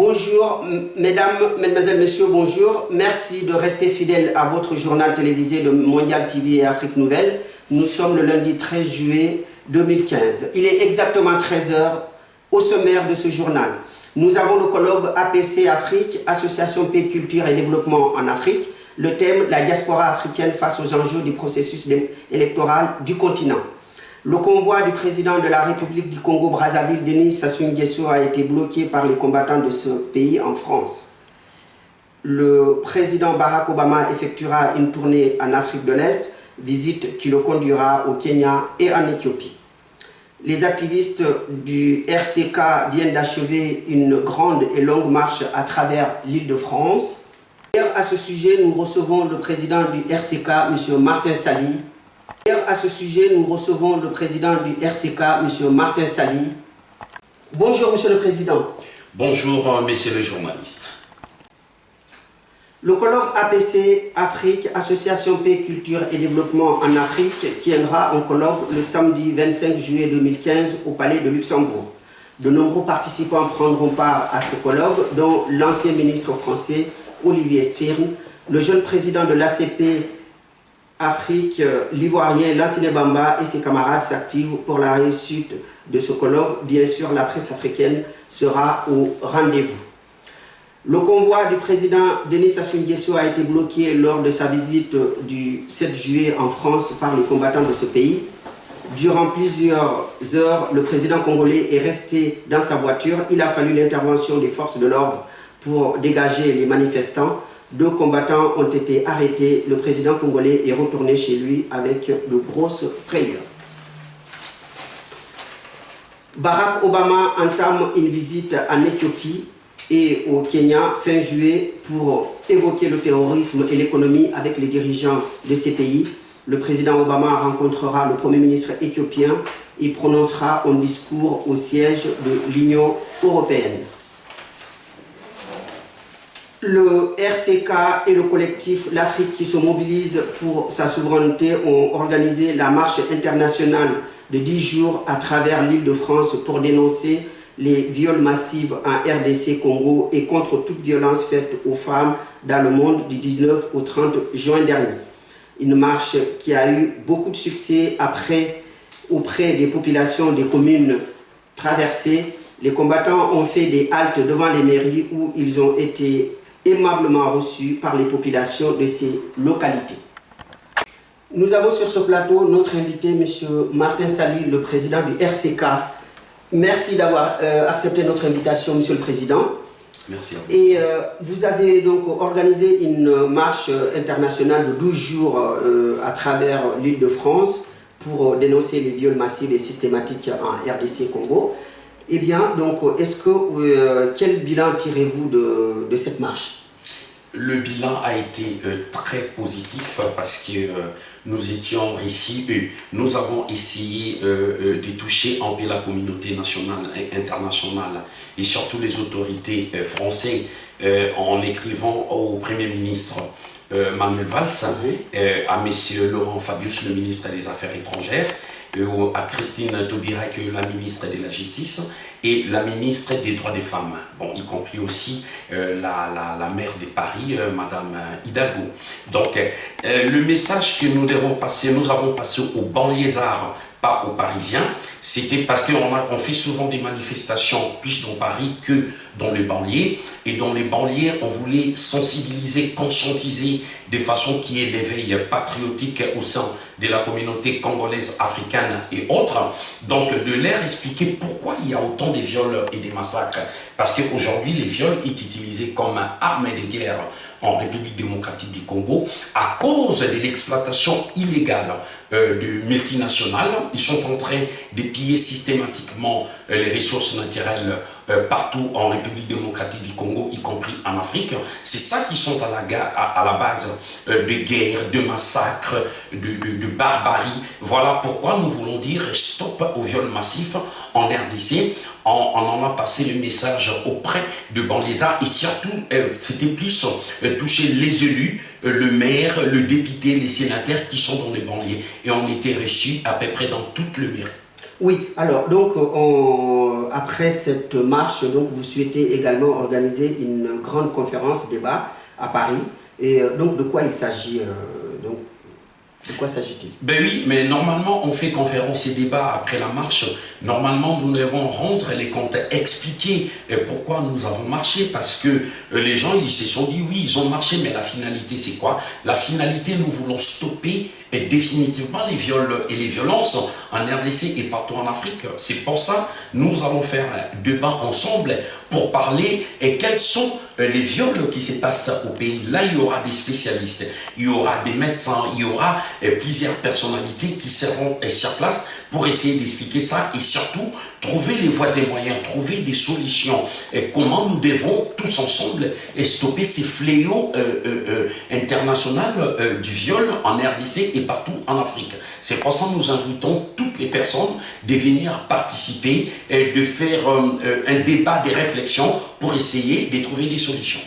Bonjour, mesdames, mesdemoiselles, messieurs, bonjour. Merci de rester fidèles à votre journal télévisé de Mondial TV et Afrique Nouvelle. Nous sommes le lundi 13 juillet 2015. Il est exactement 13 h au sommaire de ce journal. Nous avons le colloque APC Afrique, Association Paix, Culture et Développement en Afrique. Le thème, la diaspora africaine face aux enjeux du processus électoral du continent. Le convoi du président de la République du Congo-Brazzaville, Denis Sassou Nguesso, a été bloqué par les combattants de ce pays en France. Le président Barack Obama effectuera une tournée en Afrique de l'Est, visite qui le conduira au Kenya et en Éthiopie. Les activistes du RCK viennent d'achever une grande et longue marche à travers l'Île-de-France. À ce sujet, nous recevons le président du RCK, M. Martin Sali. À ce sujet, nous recevons le président du RCK, M. Martin Sali. Bonjour, Monsieur le Président. Bonjour, messieurs les journalistes. Le colloque APC Afrique, Association Paix, Culture et Développement en Afrique, tiendra un colloque le samedi 25 juillet 2015 au Palais de Luxembourg. De nombreux participants prendront part à ce colloque, dont l'ancien ministre français Olivier Stirn, le jeune président de l'ACP Afrique, l'Ivoirien Lassine Bamba et ses camarades s'activent pour la réussite de ce colloque. Bien sûr, la presse africaine sera au rendez-vous. Le convoi du président Denis Sassou Nguesso a été bloqué lors de sa visite du 7 juillet en France par les combattants de ce pays. Durant plusieurs heures, le président congolais est resté dans sa voiture. Il a fallu l'intervention des forces de l'ordre pour dégager les manifestants. 2 combattants ont été arrêtés. Le président congolais est retourné chez lui avec de grosses frayeurs. Barack Obama entame une visite en Éthiopie et au Kenya fin juillet pour évoquer le terrorisme et l'économie avec les dirigeants de ces pays. Le président Obama rencontrera le Premier ministre éthiopien et prononcera un discours au siège de l'Union européenne. Le RCK et le collectif L'Afrique qui se mobilise pour sa souveraineté ont organisé la marche internationale de 10 jours à travers l'Île-de-France pour dénoncer les viols massifs en RDC Congo et contre toute violence faite aux femmes dans le monde du 19 au 30 juin dernier. Une marche qui a eu beaucoup de succès auprès des populations des communes traversées. Les combattants ont fait des haltes devant les mairies où ils ont été aimablement reçus par les populations de ces localités. Nous avons sur ce plateau notre invité, M. Martin Sali, le président du RCK. Merci d'avoir accepté notre invitation, M. le Président. Merci à vous. Et vous avez donc organisé une marche internationale de 12 jours à travers l'Île-de-France pour dénoncer les viols massifs et systématiques en RDC Congo. Eh bien, donc, quel bilan tirez-vous de cette marche? Le bilan a été très positif parce que nous étions ici, nous avons essayé de toucher en paix la communauté nationale et internationale et surtout les autorités françaises en écrivant au Premier ministre Manuel Valls, à M. Laurent Fabius, le ministre des Affaires étrangères, à Christine Taubira, la ministre de la Justice, et la ministre des Droits des Femmes, bon, y compris aussi la maire de Paris, Madame Hidalgo. Donc, le message que nous devons passer, nous avons passé aux banlieusards, pas aux Parisiens, c'était parce qu'on fait souvent des manifestations plus dans Paris que dans les banlieues, et dans les banlieues, on voulait sensibiliser, conscientiser de façon qui est l'éveil patriotique au sein de la communauté congolaise, africaine et autres, donc de leur expliquer pourquoi il y a autant de viols et de massacres, parce qu'aujourd'hui les viols sont utilisés comme arme de guerre en République démocratique du Congo à cause de l'exploitation illégale de multinationales. Ils sont en train de piller systématiquement les ressources naturelles partout en République démocratique du Congo, y compris en Afrique. C'est ça qui sont à la base de guerres, de massacres, de barbarie. Voilà pourquoi nous voulons dire stop au viol massif en RDC. On en a passé le message auprès de banlieusards et surtout, c'était plus toucher les élus, le maire, le député, les sénateurs qui sont dans les banlieues. Et on était reçus à peu près dans toute le mairie. Oui, alors donc après cette marche, donc vous souhaitez également organiser une grande conférence débat à Paris. Et donc de quoi il s'agit donc de quoi s'agit-il? Ben oui, mais normalement, on fait conférence et débat après la marche. Normalement, nous devons rendre les comptes, expliquer pourquoi nous avons marché, parce que les gens, ils se sont dit, oui, ils ont marché, mais la finalité, c'est quoi? La finalité, nous voulons stopper définitivement les viols et les violences en RDC et partout en Afrique. C'est pour ça nous allons faire un débat ensemble pour parler et quels sont les viols qui se passent au pays. Là, il y aura des spécialistes, il y aura des médecins, il y aura plusieurs personnalités qui seront sur place pour essayer d'expliquer ça et surtout trouver les voies et moyens, trouver des solutions et comment nous devons tous ensemble stopper ces fléaux internationaux du viol en RDC et partout en Afrique. C'est pour ça que nous invitons toutes les personnes de venir participer et de faire un débat, des réflexions pour essayer de trouver des solutions.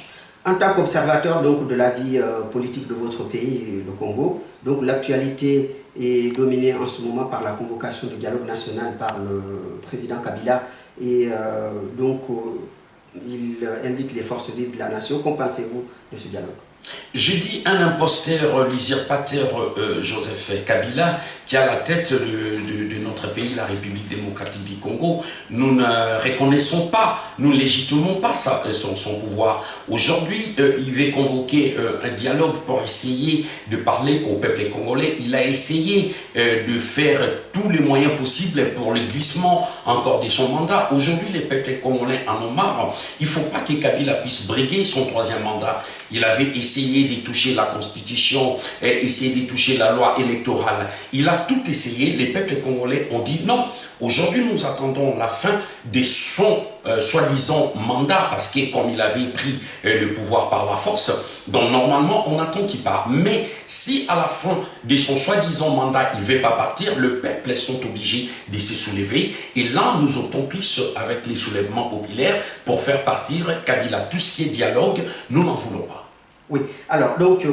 En tant qu'observateur donc de la vie politique de votre pays, le Congo, donc l'actualité est dominée en ce moment par la convocation du dialogue national par le président Kabila et il invite les forces vives de la nation. Qu'en pensez-vous de ce dialogue? Je dis un imposteur, l'usurpateur Joseph Kabila, qui a la tête de notre pays, la République démocratique du Congo. Nous ne reconnaissons pas, nous ne légitimons pas son pouvoir. Aujourd'hui, il veut convoquer un dialogue pour essayer de parler au peuple congolais. Il a essayé de faire tous les moyens possibles pour le glissement encore de son mandat. Aujourd'hui, les peuples congolais en ont marre. Il ne faut pas que Kabila puisse briguer son troisième mandat. Il avait essayé de toucher la constitution, essayé de toucher la loi électorale. Il a tout essayé. Les peuples congolais ont dit non. Aujourd'hui, nous attendons la fin de son soi-disant mandat, parce que comme il avait pris le pouvoir par la force, donc normalement, on attend qu'il parte. Mais si à la fin de son soi-disant mandat, il ne veut pas partir, le peuple sont obligés de se soulever. Et là, nous optons plus avec les soulèvements populaires pour faire partir Kabila. Tout ce qui est dialogue, nous n'en voulons pas. Oui, alors donc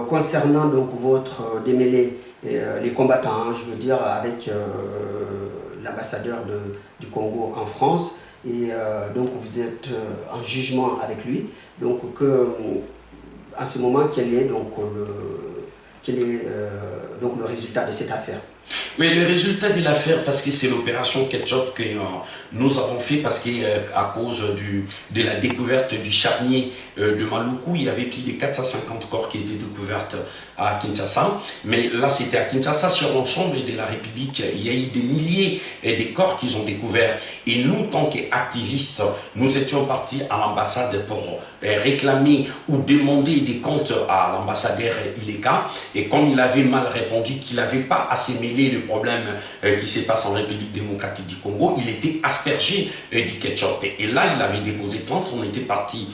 concernant donc votre démêlé, les combattants, je veux dire avec l'ambassadeur du Congo en France, et donc vous êtes en jugement avec lui, donc en ce moment quel est donc le résultat de cette affaire? Mais le résultat de l'affaire, parce que c'est l'opération Ketchup que nous avons fait, parce qu'à cause de la découverte du charnier de Maluku, il y avait plus de 450 corps qui étaient découverts à Kinshasa. Mais là, c'était à Kinshasa, sur l'ensemble de la République, il y a eu des milliers de corps qu'ils ont découverts. Et nous, tant qu'activistes, nous étions partis à l'ambassade pour réclamer ou demander des comptes à l'ambassadeur Ileka. Et comme il avait mal répondu, qu'il n'avait pas assez mêlé le problème qui se passe en République démocratique du Congo, il était aspergé du ketchup. Et là, il avait déposé plainte, on était parti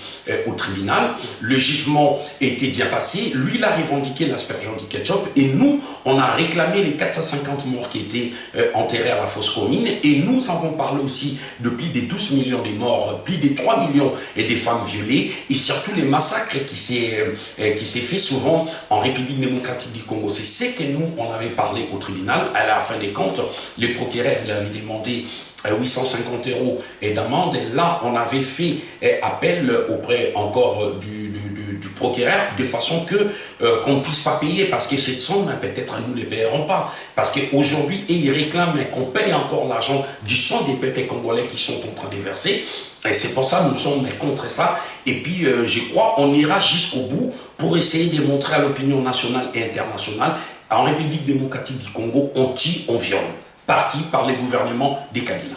au tribunal, le jugement était bien passé, lui, il a revendiqué l'aspersion du ketchup, et nous, on a réclamé les 450 morts qui étaient enterrés à la fosse commune, et nous avons parlé aussi de plus de 12 millions de morts, plus de 3 millions de femmes violées, et surtout les massacres qui s'est fait souvent en République démocratique du Congo. C'est ce que nous, on avait parlé au tribunal. À la fin des comptes, le procureur il avait demandé 850 € d'amende. Là, on avait fait appel auprès encore du procureur de façon qu'on ne puisse pas payer, parce que cette somme, peut-être nous ne les payerons pas. Parce qu'aujourd'hui, ils réclament qu'on paye encore l'argent du sang des peuples congolais qui sont en train de verser. Et c'est pour ça que nous sommes contre ça. Et puis, je crois qu'on ira jusqu'au bout pour essayer de montrer à l'opinion nationale et internationale, en République démocratique du Congo, on tue, on viole. Par qui? Par les gouvernements des Kabila.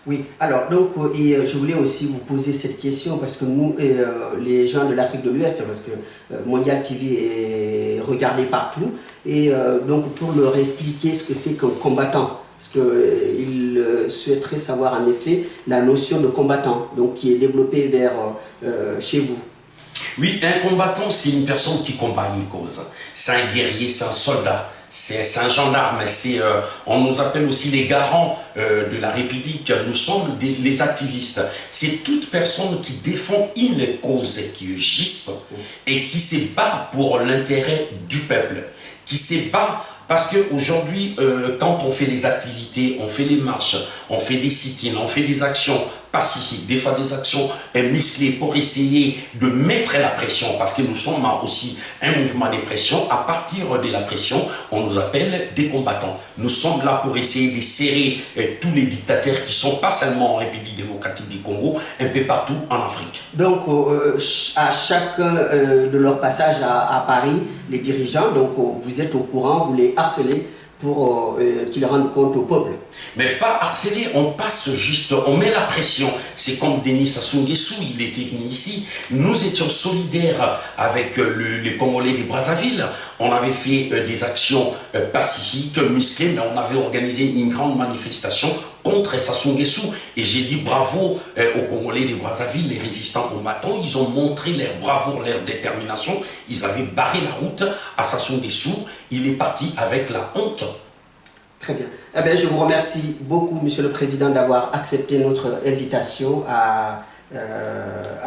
Oui, alors donc je voulais aussi vous poser cette question parce que nous, les gens de l'Afrique de l'Ouest, parce que Mondial TV est regardé partout, et donc pour leur expliquer ce que c'est qu'un combattant, parce qu'ils souhaiteraient savoir en effet la notion de combattant, donc qui est développée vers chez vous. Oui, un combattant, c'est une personne qui combat une cause. C'est un guerrier, c'est un soldat. C'est un gendarme, on nous appelle aussi les garants de la République, nous sommes les activistes. C'est toute personne qui défend une cause qui est juste et qui se bat pour l'intérêt du peuple, qui se bat Parce qu'aujourd'hui, quand on fait des activités, on fait des marches, on fait des sit-ins, on fait des actions pacifiques, des fois des actions musclées pour essayer de mettre la pression, parce que nous sommes aussi un mouvement de pression. À partir de la pression, on nous appelle des combattants. Nous sommes là pour essayer de serrer tous les dictateurs qui sont pas seulement en République démocratique du Congo, un peu partout en Afrique. Donc, à chacun de leur passage à Paris, les dirigeants, donc vous êtes au courant, vous les harcelez pour qu'ils rendent compte au peuple. Mais pas harceler, on passe juste, on met la pression. C'est comme Denis Sassou Nguesso, il était venu ici. Nous étions solidaires avec les Congolais de Brazzaville. On avait fait des actions pacifiques, musclées, mais on avait organisé une grande manifestation contre Sassou Nguesso. Et j'ai dit bravo aux Congolais de Brazzaville, les résistants combattants. Ils ont montré leur bravoure, leur détermination. Ils avaient barré la route à Sassou Nguesso. Il est parti avec la honte. Très bien. Eh bien, je vous remercie beaucoup, Monsieur le Président, d'avoir accepté notre invitation à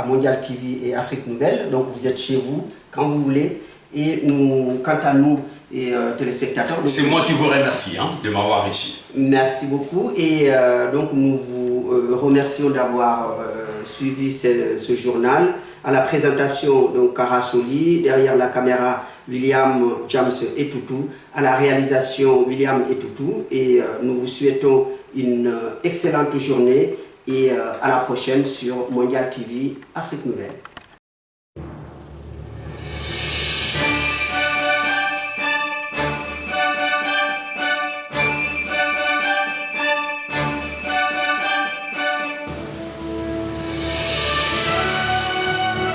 Mondial TV et Afrique Nouvelle. Donc, vous êtes chez vous quand vous voulez. Et nous, quant à nous et téléspectateurs... C'est moi qui vous remercie de m'avoir reçu. Merci beaucoup. Et donc, nous vous remercions d'avoir suivi ce journal. À la présentation, donc, Karasoli, derrière la caméra, William James Etoutou, à la réalisation, William Etoutou. Et nous vous souhaitons une excellente journée et à la prochaine sur Mondial TV Afrique Nouvelle.